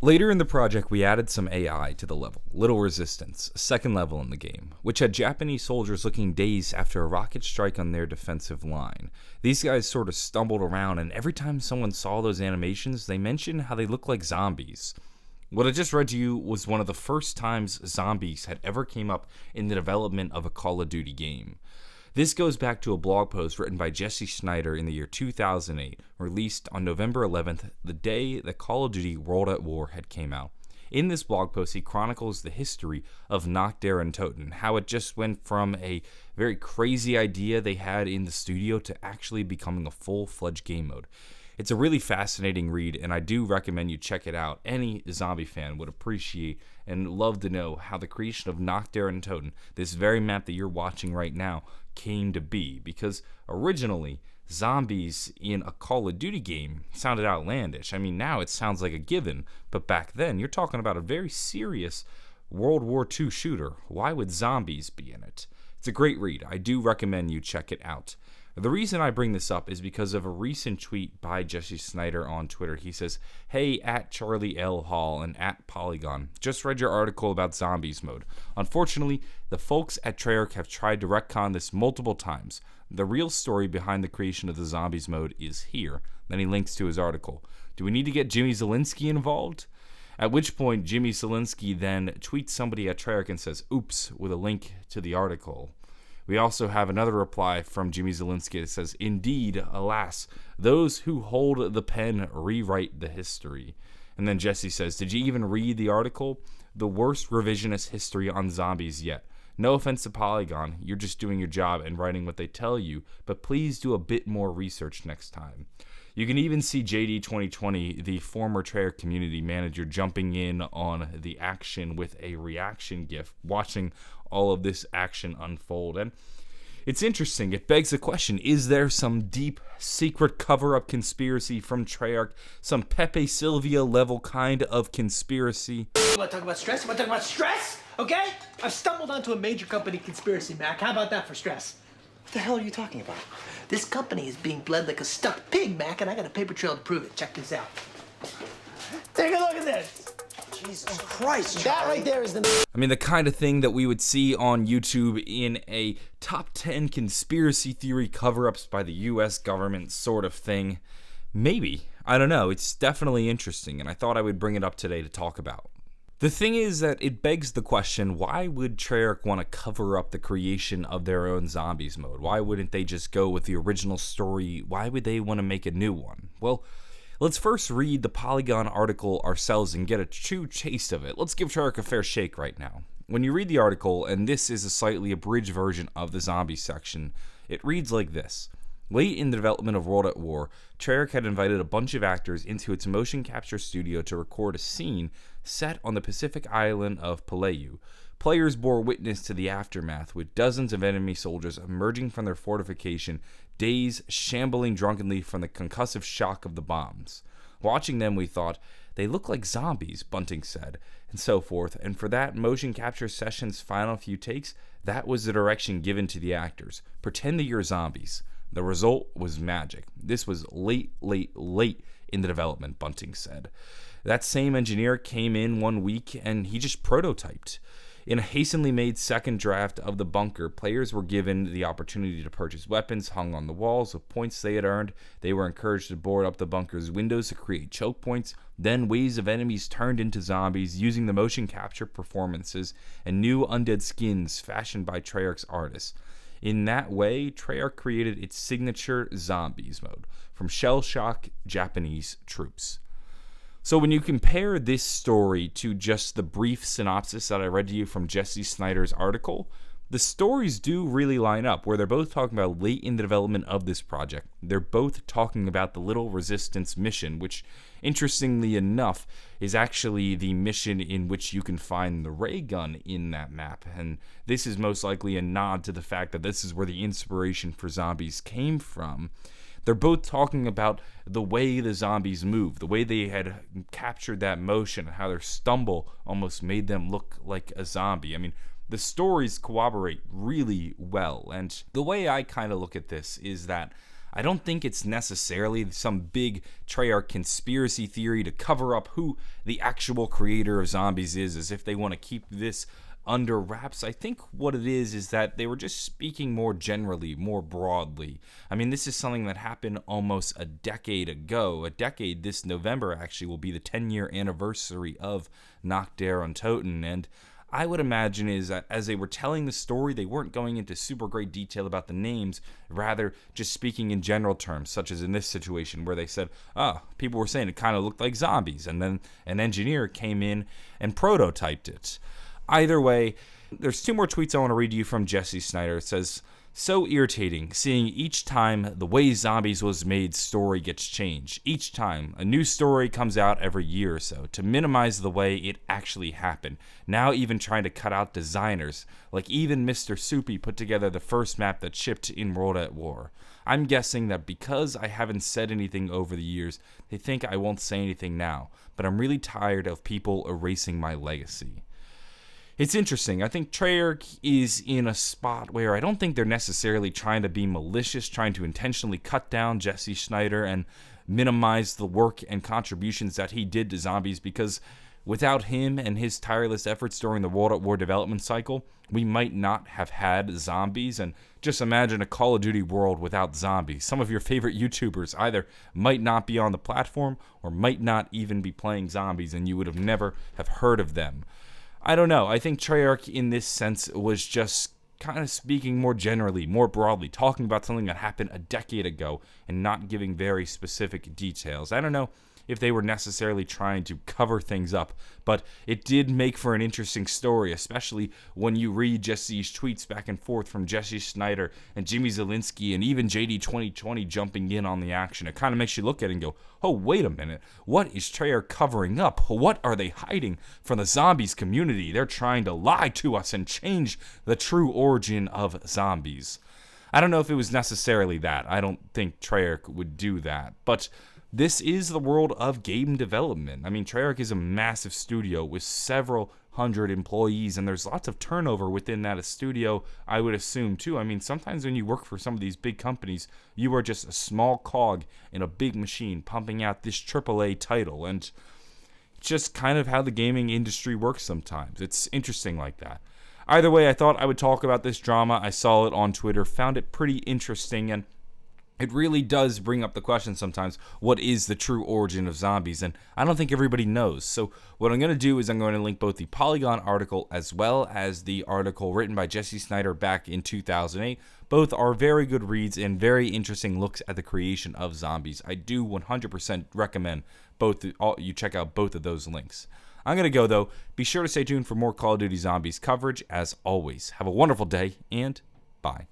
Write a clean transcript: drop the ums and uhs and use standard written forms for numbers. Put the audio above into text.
Later in the project, we added some AI to the level, Little Resistance, a second level in the game, which had Japanese soldiers looking dazed after a rocket strike on their defensive line. These guys sort of stumbled around, and every time someone saw those animations, they mentioned how they look like zombies. What I just read to you was one of the first times zombies had ever came up in the development of a Call of Duty game. This goes back to a blog post written by Jesse Snyder in the year 2008, released on November 11th, the day that Call of Duty World at War had came out. In this blog post, he chronicles the history of Nach der Untoten, how it just went from a very crazy idea they had in the studio to actually becoming a full-fledged game mode. It's a really fascinating read, and I do recommend you check it out. Any zombie fan would appreciate and love to know how the creation of Nach der Untoten, this very map that you're watching right now, came to be. Because originally, zombies in a Call of Duty game sounded outlandish. I mean, now it sounds like a given, but back then, you're talking about a very serious World War II shooter. Why would zombies be in it? It's a great read. I do recommend you check it out. The reason I bring this up is because of a recent tweet by Jesse Snyder on Twitter. He says, "Hey, at Charlie L. Hall and at Polygon, just read your article about zombies mode. Unfortunately, the folks at Treyarch have tried to retcon this multiple times. The real story behind the creation of the zombies mode is here." Then he links to his article. Do we need to get Jimmy Zielinski involved? At which point, Jimmy Zielinski then tweets somebody at Treyarch and says, "Oops," with a link to the article. We also have another reply from Jimmy Zielinski that says, "Indeed, alas, those who hold the pen rewrite the history." And then Jesse says, "Did you even read the article? The worst revisionist history on zombies yet. No offense to Polygon, you're just doing your job and writing what they tell you, but please do a bit more research next time." You can even see JD 2020, the former Treyarch community manager, jumping in on the action with a reaction gif, watching all of this action unfold. And it's interesting. It begs the question, is there some deep, secret cover-up conspiracy from Treyarch? Some Pepe Sylvia level kind of conspiracy? You want to talk about stress? You want to talk about stress? Okay? I've stumbled onto a major company conspiracy, Mac. How about that for stress? What the hell are you talking about? This company is being bled like a stuffed pig, Mac, and I got a paper trail to prove it. Check this out. Take a look at this. Jesus Christ, that right there is the... I mean, the kind of thing that we would see on YouTube in a top 10 conspiracy theory cover-ups by the US government sort of thing. Maybe. I don't know. It's definitely interesting, and I thought I would bring it up today to talk about. The thing is that it begs the question, why would Treyarch want to cover up the creation of their own zombies mode? Why wouldn't they just go with the original story? Why would they want to make a new one? Well, let's first read the Polygon article ourselves and get a true taste of it. Let's give Treyarch a fair shake right now. When you read the article, and this is a slightly abridged version of the zombie section, it reads like this. Late in the development of World at War, Treyarch had invited a bunch of actors into its motion capture studio to record a scene set on the Pacific island of Palau. Players bore witness to the aftermath, with dozens of enemy soldiers emerging from their fortification, dazed, shambling drunkenly from the concussive shock of the bombs. Watching them, we thought, "They look like zombies," Bunting said, and so forth. And for that motion capture session's final few takes, that was the direction given to the actors. Pretend that you're zombies. The result was magic. This was late in the development, Bunting said. That same engineer came in one week and he just prototyped. In a hastily made second draft of the bunker, players were given the opportunity to purchase weapons hung on the walls with points they had earned. They were encouraged to board up the bunker's windows to create choke points. Then waves of enemies turned into zombies using the motion capture performances and new undead skins fashioned by Treyarch's artists. In that way, Treyarch created its signature zombies mode from shell-shocked Japanese troops. So when you compare this story to just the brief synopsis that I read to you from Jesse Snyder's article, the stories do really line up, where they're both talking about late in the development of this project. They're both talking about the Little Resistance mission, which, interestingly enough, is actually the mission in which you can find the ray gun in that map. And this is most likely a nod to the fact that this is where the inspiration for zombies came from. They're both talking about the way the zombies move, the way they had captured that motion, how their stumble almost made them look like a zombie. I mean, the stories corroborate really well. And the way I kind of look at this is that I don't think it's necessarily some big Treyarch conspiracy theory to cover up who the actual creator of zombies is, as if they want to keep this under wraps. I think what it is that they were just speaking more generally, more broadly. I mean, this is something that happened almost a decade ago. A decade this November actually will be the 10-year anniversary of Nacht der Untoten, and I would imagine is that as they were telling the story, they weren't going into super great detail about the names, rather just speaking in general terms, such as in this situation where they said, people were saying it kind of looked like zombies, and then an engineer came in and prototyped it. Either way, there's two more tweets I want to read to you from Jesse Snyder. It says, "So irritating seeing each time the way zombies was made story gets changed. Each time a new story comes out every year or so to minimize the way it actually happened. Now even trying to cut out designers, like even Mr. Soupy put together the first map that shipped in World at War. I'm guessing that because I haven't said anything over the years, they think I won't say anything now, but I'm really tired of people erasing my legacy." It's interesting. I think Treyarch is in a spot where I don't think they're necessarily trying to be malicious, trying to intentionally cut down Jesse Snyder and minimize the work and contributions that he did to zombies, because without him and his tireless efforts during the World at War development cycle, we might not have had zombies. And just imagine a Call of Duty world without zombies. Some of your favorite YouTubers either might not be on the platform or might not even be playing zombies, and you would have never have heard of them. I don't know. I think Treyarch in this sense was just kind of speaking more generally, more broadly, talking about something that happened a decade ago and not giving very specific details. I don't know if they were necessarily trying to cover things up, but it did make for an interesting story, especially when you read just these tweets back and forth from Jesse Snyder and Jimmy Zielinski and even JD 2020 jumping in on the action. It kind of makes you look at it and go, oh, wait a minute, what is Treyarch covering up? What are they hiding from the zombies community? They're trying to lie to us and change the true origin of zombies. I don't know if it was necessarily that. I don't think Treyarch would do that, but this is the world of game development. I mean, Treyarch is a massive studio with several hundred employees, and there's lots of turnover within that studio, I would assume, too. I mean, sometimes when you work for some of these big companies, you are just a small cog in a big machine pumping out this AAA title, and it's just kind of how the gaming industry works sometimes. It's interesting like that. Either way, I thought I would talk about this drama. I saw it on Twitter, found it pretty interesting, and it really does bring up the question sometimes, what is the true origin of zombies? And I don't think everybody knows. So what I'm going to do is I'm going to link both the Polygon article as well as the article written by Jesse Snyder back in 2008. Both are very good reads and very interesting looks at the creation of zombies. I do 100% recommend you check out both of those links. I'm going to go, though. Be sure to stay tuned for more Call of Duty Zombies coverage. As always, have a wonderful day, and bye.